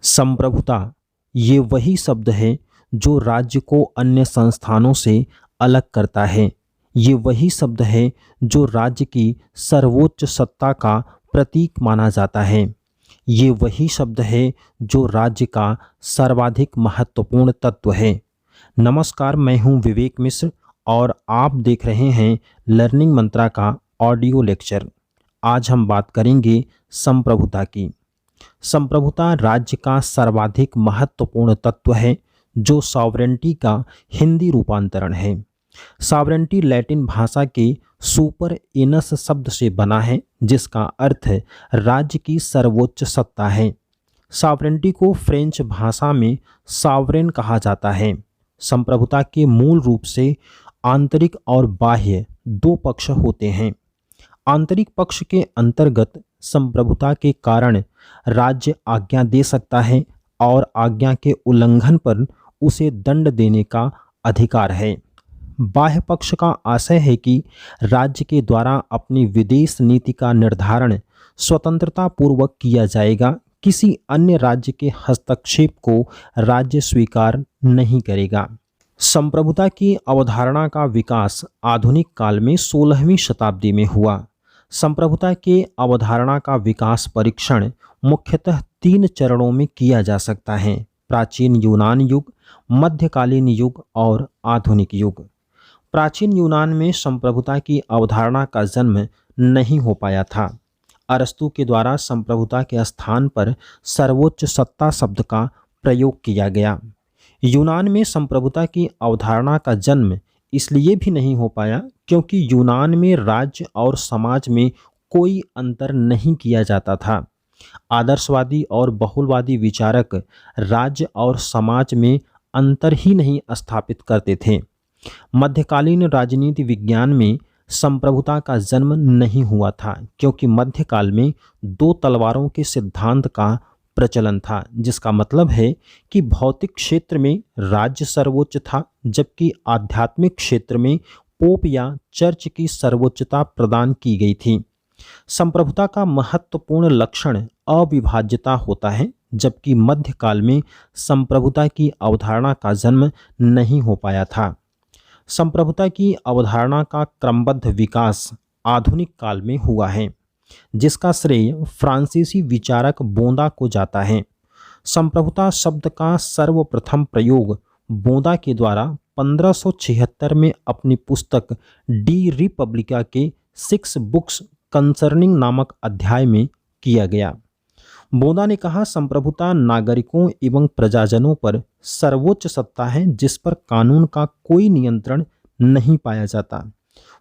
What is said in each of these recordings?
संप्रभुता ये वही शब्द है जो राज्य को अन्य संस्थानों से अलग करता है। ये वही शब्द है जो राज्य की सर्वोच्च सत्ता का प्रतीक माना जाता है। ये वही शब्द है जो राज्य का सर्वाधिक महत्वपूर्ण तत्व है। नमस्कार, मैं हूं विवेक मिश्र और आप देख रहे हैं लर्निंग मंत्रा का ऑडियो लेक्चर। आज हम बात करेंगे संप्रभुता की। संप्रभुता राज्य का सर्वाधिक महत्वपूर्ण तत्व है जो सॉवरेंटी का हिंदी रूपांतरण है। सॉवरेंटी लैटिन भाषा के सुपर इनस शब्द से बना है जिसका अर्थ राज्य की सर्वोच्च सत्ता है। सॉवरेंटी को फ्रेंच भाषा में सॉवरेन कहा जाता है। संप्रभुता के मूल रूप से आंतरिक और बाह्य दो पक्ष होते हैं। आंतरिक पक्ष के अंतर्गत संप्रभुता के कारण राज्य आज्ञा दे सकता है और आज्ञा के उल्लंघन पर उसे दंड देने का अधिकार है। बाह्य पक्ष का आशय है कि राज्य के द्वारा अपनी विदेश नीति का निर्धारण स्वतंत्रता पूर्वक किया जाएगा। किसी अन्य राज्य के हस्तक्षेप को राज्य स्वीकार नहीं करेगा। संप्रभुता की अवधारणा का विकास आधुनिक काल में 16वीं शताब्दी में हुआ। संप्रभुता के अवधारणा का विकास परीक्षण मुख्यतः 3 चरणों में किया जा सकता है: प्राचीन यूनान युग, मध्यकालीन युग और आधुनिक युग। प्राचीन यूनान में संप्रभुता की अवधारणा का जन्म नहीं हो पाया था। अरस्तु के द्वारा संप्रभुता के स्थान पर सर्वोच्च सत्ता शब्द का प्रयोग किया गया। यूनान में संप्रभुता की अवधारणा का जन्म इसलिए भी नहीं हो पाया क्योंकि यूनान में राज्य और समाज में कोई अंतर नहीं किया जाता था। आदर्शवादी और बहुलवादी विचारक राज्य और समाज में अंतर ही नहीं स्थापित करते थे। मध्यकालीन राजनीति विज्ञान में संप्रभुता का जन्म नहीं हुआ था क्योंकि मध्यकाल में 2 तलवारों के सिद्धांत का प्रचलन था, जिसका मतलब है कि भौतिक क्षेत्र में राज्य सर्वोच्च था जबकि आध्यात्मिक क्षेत्र में पोप या चर्च की सर्वोच्चता प्रदान की गई थी। संप्रभुता का महत्वपूर्ण लक्षण अविभाज्यता होता है जबकि मध्यकाल में संप्रभुता की अवधारणा का जन्म नहीं हो पाया था। संप्रभुता की अवधारणा का क्रमबद्ध विकास आधुनिक काल में हुआ है जिसका श्रेय फ्रांसीसी विचारक बोंदा को जाता है। संप्रभुता शब्द का सर्वप्रथम प्रयोग बोंदा के द्वारा 1576 में अपनी पुस्तक डी रिपब्लिका के 6 बुक्स कंसर्निंग नामक अध्याय में किया गया। बोंदा ने कहा, संप्रभुता नागरिकों एवं प्रजाजनों पर सर्वोच्च सत्ता है जिस पर कानून का कोई नियंत्रण नहीं पाया जाता।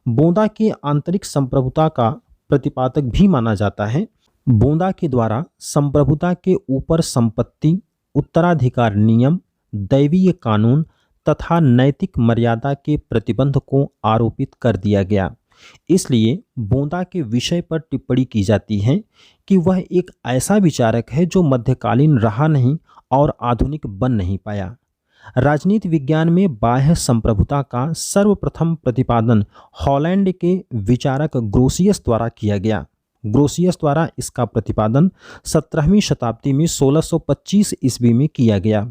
बोंदा के आंतरिक संप्रभुता का प्रतिपादक भी माना जाता है। बोंदा के द्वारा संप्रभुता के ऊपर संपत्ति, उत्तराधिकार नियम, दैवीय कानून तथा नैतिक मर्यादा के प्रतिबंध को आरोपित कर दिया गया। इसलिए बोंदा के विषय पर टिप्पणी की जाती है कि वह एक ऐसा विचारक है जो मध्यकालीन रहा नहीं और आधुनिक बन नहीं पाया। राजनीति विज्ञान में बाह्य संप्रभुता का सर्वप्रथम प्रतिपादन हॉलैंड के विचारक ग्रोसियस द्वारा किया गया। ग्रोसियस द्वारा इसका प्रतिपादन 17वीं शताब्दी में 1625 ईस्वी में किया गया।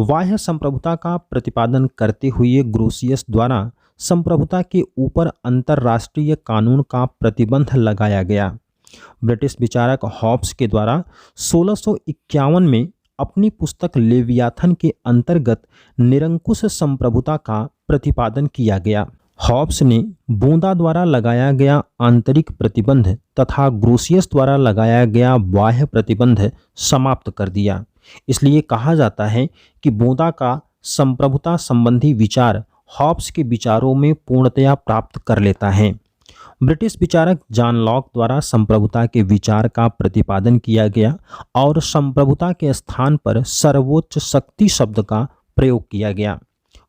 बाह्य संप्रभुता का प्रतिपादन करते हुए ग्रोसियस द्वारा संप्रभुता के ऊपर अंतर्राष्ट्रीय कानून का प्रतिबंध लगाया गया। ब्रिटिश विचारक हॉब्स के द्वारा 1651 में अपनी पुस्तक लेवियाथन के अंतर्गत निरंकुश संप्रभुता का प्रतिपादन किया गया। हॉब्स ने बोंदा द्वारा लगाया गया आंतरिक प्रतिबंध तथा ग्रोसियस द्वारा लगाया गया बाह्य प्रतिबंध समाप्त कर दिया। इसलिए कहा जाता है कि बोंदा का संप्रभुता संबंधी विचार हॉब्स के विचारों में पूर्णतया प्राप्त कर लेता है। ब्रिटिश विचारक जॉन लॉक द्वारा संप्रभुता के विचार का प्रतिपादन किया गया और संप्रभुता के स्थान पर सर्वोच्च शक्ति शब्द का प्रयोग किया गया।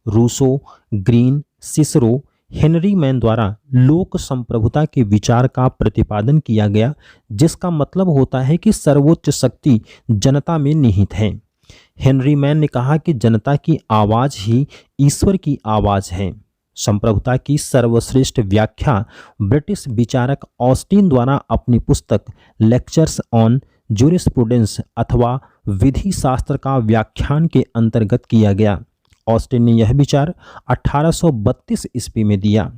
Rousseau, Green, Cicero, Henry Maine द्वारा लोक संप्रभुता के विचार का प्रतिपादन किया गया जिसका मतलब होता है कि सर्वोच्च शक्ति जनता में निहित है। हेनरी मैन ने कहा कि जनता की आवाज़ ही ईश्वर की आवाज़ है। संप्रभुता की सर्वश्रेष्ठ व्याख्या ब्रिटिश विचारक ऑस्टिन द्वारा अपनी पुस्तक लेक्चर्स ऑन ज्यूरिस्प्रूडेंस अथवा विधि शास्त्र का व्याख्यान के अंतर्गत किया गया। ऑस्टिन ने यह विचार 1832 ईस्वी में दिया।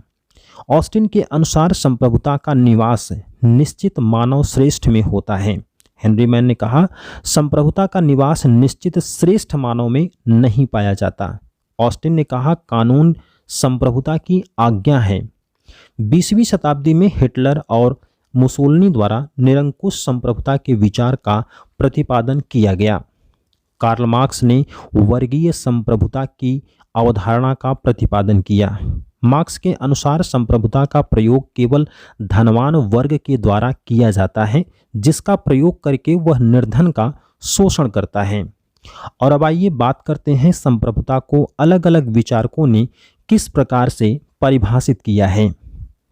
ऑस्टिन के अनुसार संप्रभुता का निवास निश्चित मानव श्रेष्ठ में होता है। हेनरी मैन ने कहा, संप्रभुता का निवास निश्चित श्रेष्ठ मानव में नहीं पाया जाता। ऑस्टिन ने कहा, कानून संप्रभुता की आज्ञा है। 20वीं शताब्दी में हिटलर और मुसोलिनी द्वारा निरंकुश संप्रभुता के विचार का प्रतिपादन किया गया। कार्ल मार्क्स ने वर्गीय संप्रभुता की अवधारणा का प्रतिपादन किया। मार्क्स के अनुसार संप्रभुता का प्रयोग केवल धनवान वर्ग के द्वारा किया जाता है, जिसका प्रयोग करके वह निर्धन का शोषण करता है। और अब आइए बात करते हैं संप्रभुता को अलग अलग विचारकों ने किस प्रकार से परिभाषित किया है।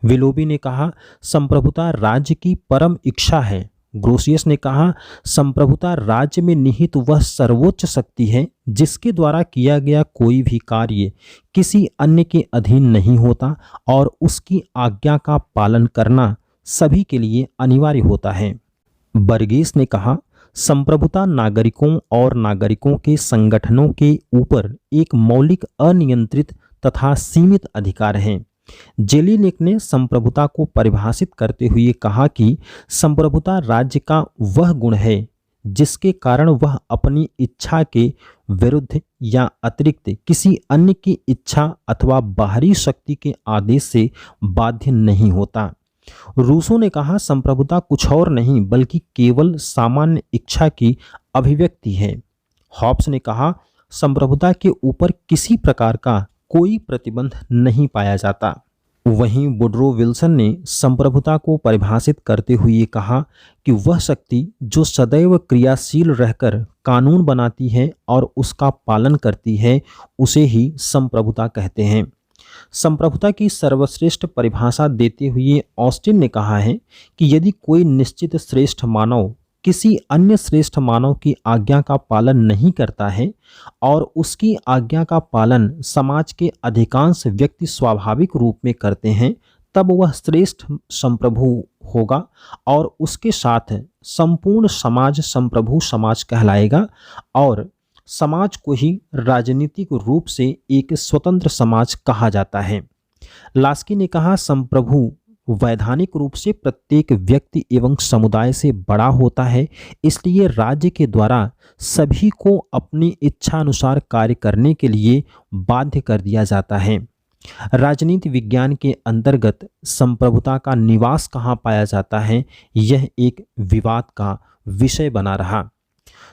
विलोबी ने कहा, संप्रभुता राज्य की परम इच्छा है। ग्रोसियस ने कहा, संप्रभुता राज्य में निहित वह सर्वोच्च शक्ति है जिसके द्वारा किया गया कोई भी कार्य किसी अन्य के अधीन नहीं होता और उसकी आज्ञा का पालन करना सभी के लिए अनिवार्य होता है। बर्गेस ने कहा, संप्रभुता नागरिकों और नागरिकों के संगठनों के ऊपर एक मौलिक अनियंत्रित तथा सीमित अधिकार है। जेलिनिक ने संप्रभुता को परिभाषित करते हुए कहा कि संप्रभुता राज्य का वह गुण है जिसके कारण वह अपनी इच्छा के विरुद्ध या अतिरिक्त किसी अन्य की इच्छा अथवा बाहरी शक्ति के आदेश से बाध्य नहीं होता। रूसो ने कहा, संप्रभुता कुछ और नहीं बल्कि केवल सामान्य इच्छा की अभिव्यक्ति है। हॉब्स ने कहा, संप्रभुता के ऊपर किसी प्रकार का कोई प्रतिबंध नहीं पाया जाता। वहीं वुडरो विल्सन ने संप्रभुता को परिभाषित करते हुए कहा कि वह शक्ति जो सदैव क्रियाशील रहकर कानून बनाती है और उसका पालन करती है, उसे ही संप्रभुता कहते हैं। संप्रभुता की सर्वश्रेष्ठ परिभाषा देते हुए ऑस्टिन ने कहा है कि यदि कोई निश्चित श्रेष्ठ मानव किसी अन्य श्रेष्ठ मानव की आज्ञा का पालन नहीं करता है और उसकी आज्ञा का पालन समाज के अधिकांश व्यक्ति स्वाभाविक रूप में करते हैं, तब वह श्रेष्ठ संप्रभु होगा और उसके साथ संपूर्ण समाज संप्रभु समाज कहलाएगा और समाज को ही राजनीतिक रूप से एक स्वतंत्र समाज कहा जाता है। लास्की ने कहा, संप्रभु वैधानिक रूप से प्रत्येक व्यक्ति एवं समुदाय से बड़ा होता है, इसलिए राज्य के द्वारा सभी को अपनी इच्छा अनुसार कार्य करने के लिए बाध्य कर दिया जाता है। राजनीति विज्ञान के अंतर्गत संप्रभुता का निवास कहाँ पाया जाता है, यह एक विवाद का विषय बना रहा।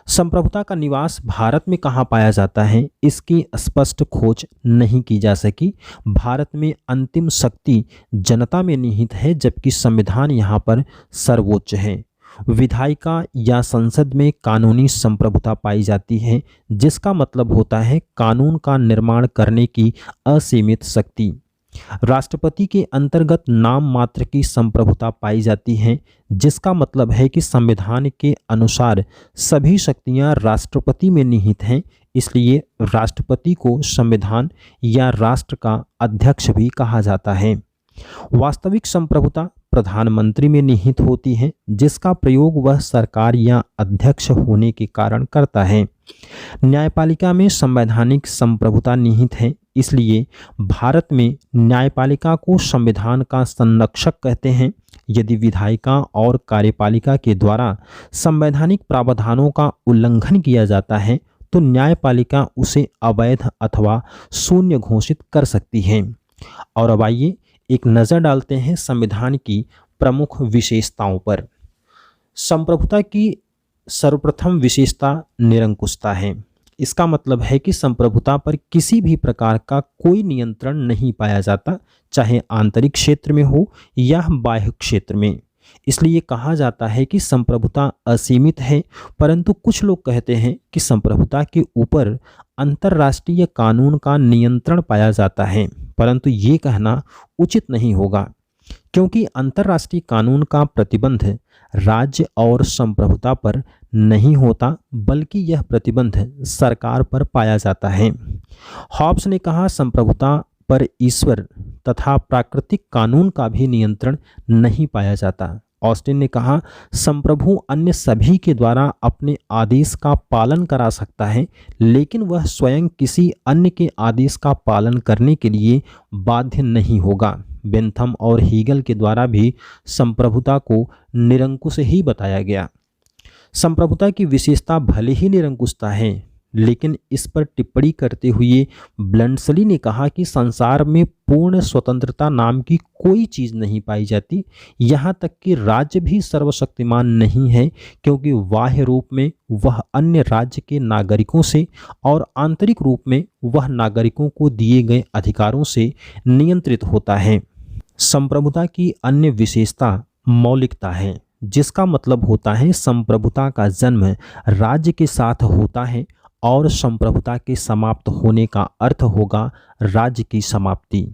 संप्रभुता का निवास भारत में कहाँ पाया जाता है, इसकी स्पष्ट खोज नहीं की जा सकी। भारत में अंतिम शक्ति जनता में निहित है, जबकि संविधान यहाँ पर सर्वोच्च है। विधायिका या संसद में कानूनी संप्रभुता पाई जाती है, जिसका मतलब होता है कानून का निर्माण करने की असीमित शक्ति। राष्ट्रपति के अंतर्गत नाम मात्र की संप्रभुता पाई जाती है, जिसका मतलब है कि संविधान के अनुसार सभी शक्तियां राष्ट्रपति में निहित हैं, इसलिए राष्ट्रपति को संविधान या राष्ट्र का अध्यक्ष भी कहा जाता है। वास्तविक संप्रभुता प्रधानमंत्री में निहित होती है, जिसका प्रयोग वह सरकार या अध्यक्ष होने के कारण करता है। न्यायपालिका में संवैधानिक संप्रभुता निहित है, इसलिए भारत में न्यायपालिका को संविधान का संरक्षक कहते हैं। यदि विधायिका और कार्यपालिका के द्वारा संवैधानिक प्रावधानों का उल्लंघन किया जाता है, तो न्यायपालिका उसे अवैध अथवा शून्य घोषित कर सकती है। और अब आइए एक नज़र डालते हैं संविधान की प्रमुख विशेषताओं पर। संप्रभुता की सर्वप्रथम विशेषता निरंकुशता है। इसका मतलब है कि संप्रभुता पर किसी भी प्रकार का कोई नियंत्रण नहीं पाया जाता, चाहे आंतरिक क्षेत्र में हो या बाह्य क्षेत्र में। इसलिए कहा जाता है कि संप्रभुता असीमित है, परंतु कुछ लोग कहते हैं कि संप्रभुता के ऊपर अंतर्राष्ट्रीय कानून का नियंत्रण पाया जाता है, परंतु ये कहना उचित नहीं होगा, क्योंकि अंतर्राष्ट्रीय कानून का प्रतिबंध राज्य और संप्रभुता पर नहीं होता, बल्कि यह प्रतिबंध सरकार पर पाया जाता है। हॉब्स ने कहा, संप्रभुता पर ईश्वर तथा प्राकृतिक कानून का भी नियंत्रण नहीं पाया जाता। ऑस्टिन ने कहा, संप्रभु अन्य सभी के द्वारा अपने आदेश का पालन करा सकता है, लेकिन वह स्वयं किसी अन्य के आदेश का पालन करने के लिए बाध्य नहीं होगा। बेंथम और हीगल के द्वारा भी संप्रभुता को निरंकुश ही बताया गया। संप्रभुता की विशेषता भले ही निरंकुशता है, लेकिन इस पर टिप्पणी करते हुए ब्लंडसली ने कहा कि संसार में पूर्ण स्वतंत्रता नाम की कोई चीज़ नहीं पाई जाती। यहाँ तक कि राज्य भी सर्वशक्तिमान नहीं है, क्योंकि बाह्य रूप में वह अन्य राज्य के नागरिकों से और आंतरिक रूप में वह नागरिकों को दिए गए अधिकारों से नियंत्रित होता है। संप्रभुता की अन्य विशेषता मौलिकता है, जिसका मतलब होता है संप्रभुता का जन्म राज्य के साथ होता है और संप्रभुता के समाप्त होने का अर्थ होगा राज्य की समाप्ति।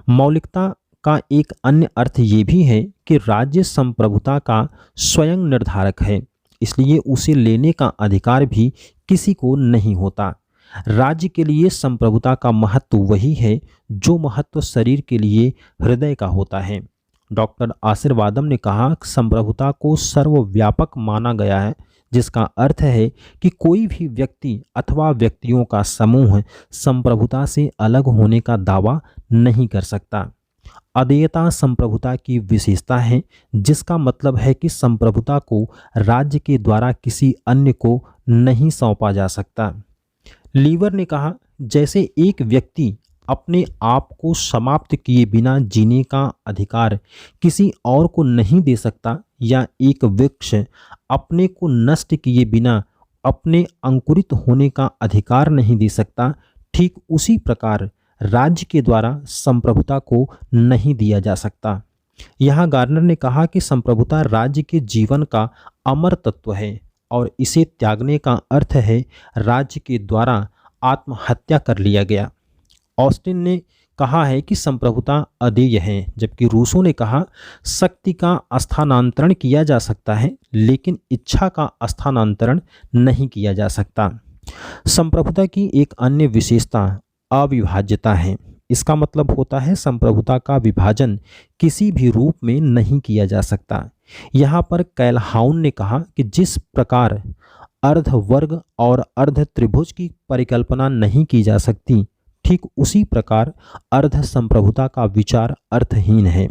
मौलिकता का एक अन्य अर्थ ये भी है कि राज्य संप्रभुता का स्वयं निर्धारक है, इसलिए उसे लेने का अधिकार भी किसी को नहीं होता। राज्य के लिए संप्रभुता का महत्व वही है जो महत्व शरीर के लिए हृदय का होता है। डॉक्टर आशीर्वादम ने कहा, संप्रभुता को सर्वव्यापक माना गया है, जिसका अर्थ है कि कोई भी व्यक्ति अथवा व्यक्तियों का समूह संप्रभुता से अलग होने का दावा नहीं कर सकता। अदेयता संप्रभुता की विशेषता है, जिसका मतलब है कि संप्रभुता को राज्य के द्वारा किसी अन्य को नहीं सौंपा जा सकता। लीवर ने कहा, जैसे एक व्यक्ति अपने आप को समाप्त किए बिना जीने का अधिकार किसी और को नहीं दे सकता, या एक वृक्ष अपने को नष्ट किए बिना अपने अंकुरित होने का अधिकार नहीं दे सकता, ठीक उसी प्रकार राज्य के द्वारा संप्रभुता को नहीं दिया जा सकता। यहाँ गार्नर ने कहा कि संप्रभुता राज्य के जीवन का अमर तत्व है और इसे त्यागने का अर्थ है राज्य के द्वारा आत्महत्या कर लिया गया। ऑस्टिन ने कहा है कि संप्रभुता अदेय है, जबकि रूसो ने कहा शक्ति का स्थानांतरण किया जा सकता है, लेकिन इच्छा का स्थानांतरण नहीं किया जा सकता। संप्रभुता की एक अन्य विशेषता अविभाज्यता है। इसका मतलब होता है संप्रभुता का विभाजन किसी भी रूप में नहीं किया जा सकता। यहाँ पर कैलहाउन ने कहा कि जिस प्रकार अर्ध वर्ग और अर्ध त्रिभुज की परिकल्पना नहीं की जा सकती, ठीक उसी प्रकार अर्ध संप्रभुता का विचार अर्थहीन है।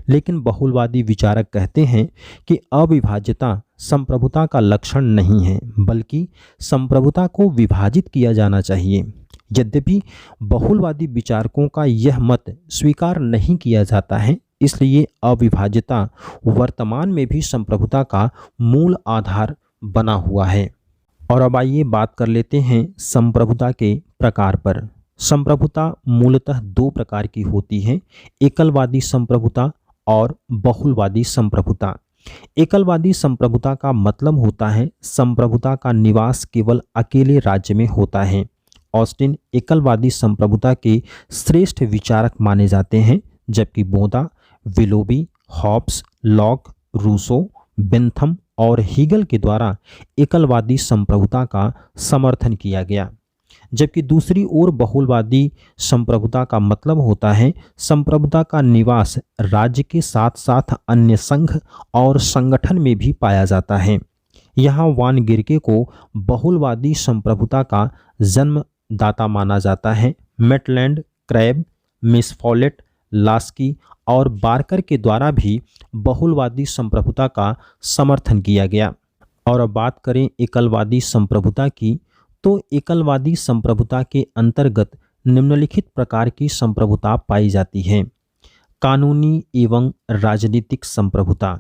लेकिन बहुलवादी विचारक कहते हैं कि अविभाज्यता संप्रभुता का लक्षण नहीं है, बल्कि संप्रभुता को विभाजित किया जाना चाहिए। यद्यपि बहुलवादी विचारकों का यह मत स्वीकार नहीं किया जाता है, इसलिए अविभाज्यता वर्तमान में भी संप्रभुता का मूल आधार बना हुआ है। और अब आइए बात कर लेते हैं संप्रभुता के प्रकार पर। संप्रभुता मूलतः दो प्रकार की होती है, एकलवादी संप्रभुता और बहुलवादी संप्रभुता। एकलवादी संप्रभुता का मतलब होता है संप्रभुता का निवास केवल अकेले राज्य में होता है। ऑस्टिन एकलवादी संप्रभुता के श्रेष्ठ विचारक माने जाते हैं, जबकि Bodin, Willoughby, Hobbes, Locke, Rousseau, Bentham और हीगल के द्वारा एकलवादी संप्रभुता का समर्थन किया गया। जबकि दूसरी ओर बहुलवादी संप्रभुता का मतलब होता है संप्रभुता का निवास राज्य के साथ साथ अन्य संघ और संगठन में भी पाया जाता है। यहाँ वान गिरके को बहुलवादी संप्रभुता का जन्मदाता माना जाता है। Maitland, Krabbe, Miss Follett, Laski और बार्कर के द्वारा भी बहुलवादी संप्रभुता का समर्थन किया गया। और अब बात करें एकलवादी संप्रभुता की, तो एकलवादी संप्रभुता के अंतर्गत निम्नलिखित प्रकार की संप्रभुता पाई जाती है। कानूनी एवं राजनीतिक संप्रभुता।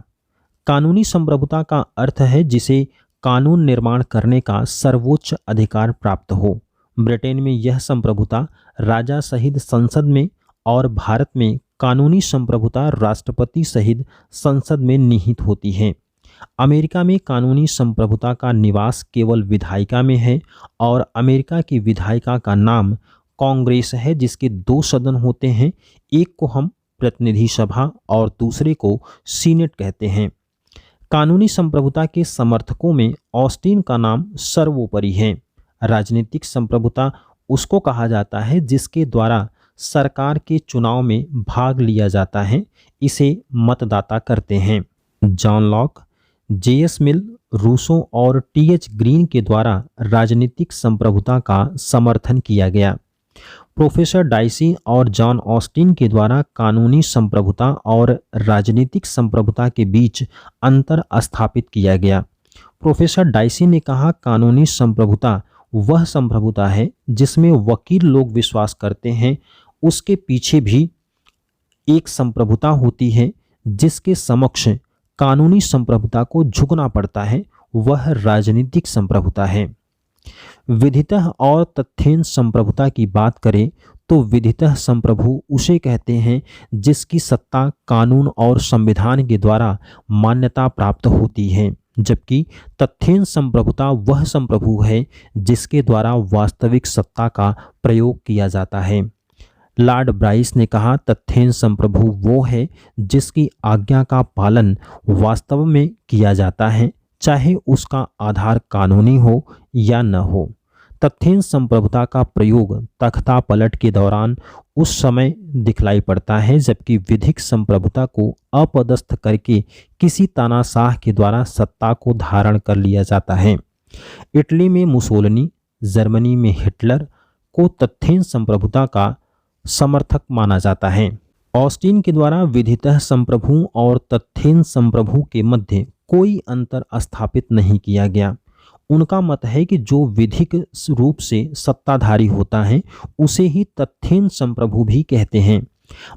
कानूनी संप्रभुता का अर्थ है जिसे कानून निर्माण करने का सर्वोच्च अधिकार प्राप्त हो। ब्रिटेन में यह संप्रभुता राजा सहित संसद में और भारत में कानूनी संप्रभुता राष्ट्रपति सहित संसद में निहित होती है। अमेरिका में कानूनी संप्रभुता का निवास केवल विधायिका में है और अमेरिका की विधायिका का नाम कांग्रेस है, जिसके दो सदन होते हैं, एक को हम प्रतिनिधि सभा और दूसरे को सीनेट कहते हैं। कानूनी संप्रभुता के समर्थकों में ऑस्टिन का नाम सर्वोपरि है। राजनीतिक संप्रभुता उसको कहा जाता है जिसके द्वारा सरकार के चुनाव में भाग लिया जाता है, इसे मतदाता करते हैं। John Locke, J S. Mill, Rousseau और टी.एच. ग्रीन के द्वारा राजनीतिक संप्रभुता का समर्थन किया गया। प्रोफेसर डाइसी और जॉन ऑस्टिन के द्वारा कानूनी संप्रभुता और राजनीतिक संप्रभुता के बीच अंतर स्थापित किया गया। प्रोफेसर डाइसी ने कहा, कानूनी संप्रभुता वह संप्रभुता है जिसमें वकील लोग विश्वास करते हैं उसके पीछे भी एक संप्रभुता होती है जिसके समक्ष कानूनी संप्रभुता को झुकना पड़ता है, वह राजनीतिक संप्रभुता है। विधितः और तथ्येन संप्रभुता की बात करें तो विधितः संप्रभु उसे कहते हैं जिसकी सत्ता कानून और संविधान के द्वारा मान्यता प्राप्त होती है, जबकि तथ्येन संप्रभुता वह संप्रभु है जिसके द्वारा वास्तविक सत्ता का प्रयोग किया जाता है। लॉर्ड ब्राइस ने कहा, तथ्येन संप्रभु वो है जिसकी आज्ञा का पालन वास्तव में किया जाता है, चाहे उसका आधार कानूनी हो या न हो। तथ्येन संप्रभुता का प्रयोग तख्ता पलट के दौरान उस समय दिखलाई पड़ता है, जबकि विधिक संप्रभुता को अपदस्थ करके किसी तानाशाह के द्वारा सत्ता को धारण कर लिया जाता है। इटली में मुसोलिनी, जर्मनी में हिटलर को तथ्येन संप्रभुता का समर्थक माना जाता है। ऑस्टिन के द्वारा विधितः संप्रभु और तथ्येन संप्रभु के मध्य कोई अंतर स्थापित नहीं किया गया। उनका मत है कि जो विधिक रूप से सत्ताधारी होता है उसे ही तथ्येन संप्रभु भी कहते हैं।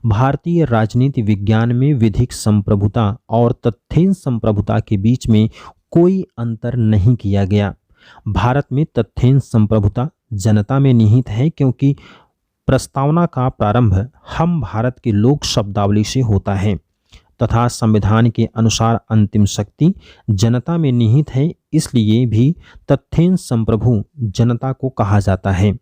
भारतीय राजनीति विज्ञान में विधिक संप्रभुता और तथ्येन संप्रभुता के बीच में कोई अंतर नहीं किया गया। भारत में तथ्येन संप्रभुता जनता में निहित है, क्योंकि प्रस्तावना का प्रारंभ हम भारत के लोक शब्दावली से होता है तथा संविधान के अनुसार अंतिम शक्ति जनता में निहित है, इसलिए भी तथ्येन संप्रभु जनता को कहा जाता है।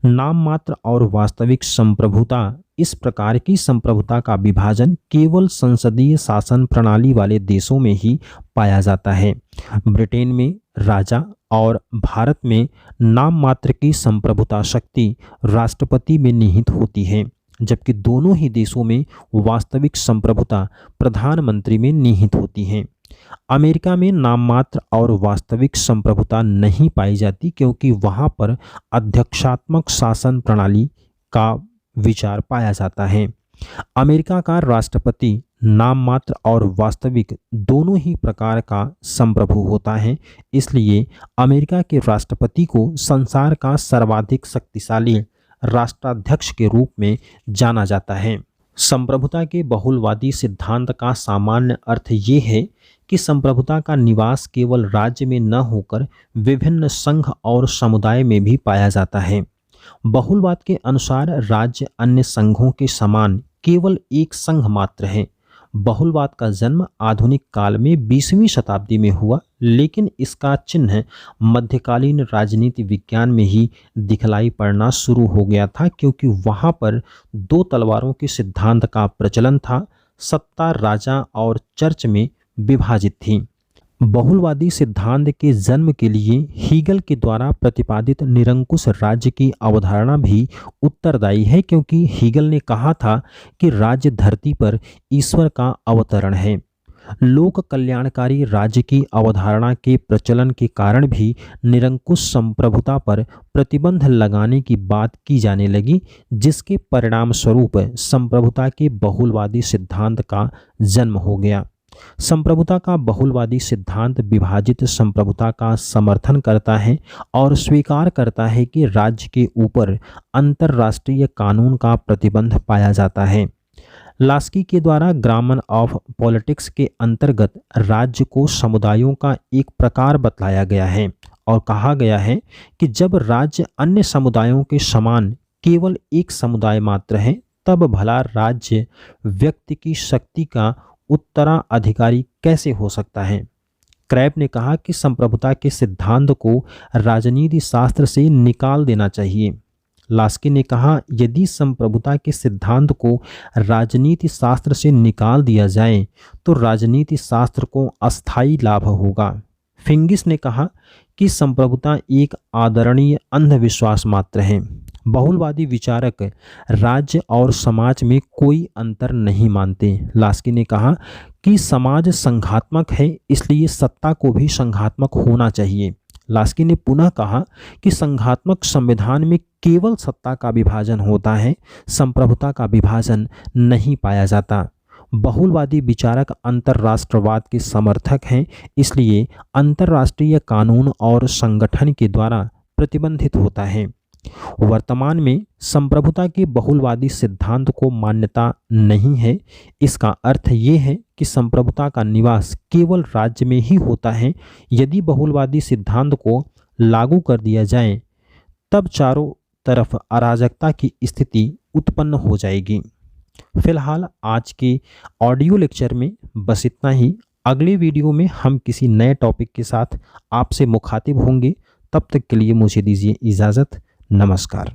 नाम मात्र और वास्तविक संप्रभुता, इस प्रकार की संप्रभुता का विभाजन केवल संसदीय शासन प्रणाली वाले देशों में ही पाया जाता है। ब्रिटेन में राजा और भारत में नाम मात्र की संप्रभुता शक्ति राष्ट्रपति में निहित होती है, जबकि दोनों ही देशों में वास्तविक संप्रभुता प्रधानमंत्री में निहित होती है। अमेरिका में नाम मात्र और वास्तविक संप्रभुता नहीं पाई जाती, क्योंकि वहां पर अध्यक्षात्मक शासन प्रणाली का विचार पाया जाता है। अमेरिका का राष्ट्रपति नाम मात्र और वास्तविक दोनों ही प्रकार का संप्रभु होता है, इसलिए अमेरिका के राष्ट्रपति को संसार का सर्वाधिक शक्तिशाली राष्ट्राध्यक्ष के रूप में जाना जाता है। संप्रभुता के बहुलवादी सिद्धांत का सामान्य अर्थ ये है कि संप्रभुता का निवास केवल राज्य में न होकर विभिन्न संघ और समुदाय में भी पाया जाता है। बहुलवाद के अनुसार राज्य अन्य संघों के समान केवल एक संघ मात्र है। बहुलवाद का जन्म आधुनिक काल में 20वीं शताब्दी में हुआ, लेकिन इसका चिन्ह मध्यकालीन राजनीति विज्ञान में ही दिखलाई पड़ना शुरू हो गया था, क्योंकि वहां पर दो तलवारों के सिद्धांत का प्रचलन था। सत्ता राजा और चर्च में विभाजित थी। बहुलवादी सिद्धांत के जन्म के लिए हीगल के द्वारा प्रतिपादित निरंकुश राज्य की अवधारणा भी उत्तरदायी है, क्योंकि हीगल ने कहा था कि राज्य धरती पर ईश्वर का अवतरण है। लोक कल्याणकारी राज्य की अवधारणा के प्रचलन के कारण भी निरंकुश संप्रभुता पर प्रतिबंध लगाने की बात की जाने लगी, जिसके परिणाम स्वरूप संप्रभुता के बहुलवादी सिद्धांत का जन्म हो गया। संप्रभुता का बहुलवादी सिद्धांत विभाजित संप्रभुता का समर्थन करता है और स्वीकार करता है कि राज्य के ऊपर अंतरराष्ट्रीय कानून का प्रतिबंध पाया जाता है। लास्की के द्वारा ग्रामर ऑफ पॉलिटिक्स के अंतर्गत राज्य को समुदायों का एक प्रकार बतलाया गया है और कहा गया है कि जब राज्य अन्य समुदायों के समान केवल एक समुदाय मात्र है, तब भला राज्य व्यक्ति की शक्ति का उत्तराधिकारी कैसे हो सकता है। क्रैब ने कहा कि संप्रभुता के सिद्धांत को राजनीति शास्त्र से निकाल देना चाहिए। लास्की ने कहा, यदि संप्रभुता के सिद्धांत को राजनीति शास्त्र से निकाल दिया जाए तो राजनीति शास्त्र को अस्थायी लाभ होगा। फिंगिस ने कहा कि संप्रभुता एक आदरणीय अंधविश्वास मात्र है। बहुलवादी विचारक राज्य और समाज में कोई अंतर नहीं मानते। लास्की ने कहा कि समाज संघात्मक है, इसलिए सत्ता को भी संघात्मक होना चाहिए। लास्की ने पुनः कहा कि संघात्मक संविधान में केवल सत्ता का विभाजन होता है, संप्रभुता का विभाजन नहीं पाया जाता। बहुलवादी विचारक अंतर्राष्ट्रवाद के समर्थक हैं, इसलिए अंतर्राष्ट्रीय कानून और संगठन के द्वारा प्रतिबंधित होता है। वर्तमान में संप्रभुता के बहुलवादी सिद्धांत को मान्यता नहीं है। इसका अर्थ ये है कि संप्रभुता का निवास केवल राज्य में ही होता है। यदि बहुलवादी सिद्धांत को लागू कर दिया जाए तब चारों तरफ अराजकता की स्थिति उत्पन्न हो जाएगी। फिलहाल आज के ऑडियो लेक्चर में बस इतना ही। अगले वीडियो में हम किसी नए टॉपिक के साथ आपसे मुखातिब होंगे। तब तक के लिए मुझे दीजिए इजाज़त। नमस्कार।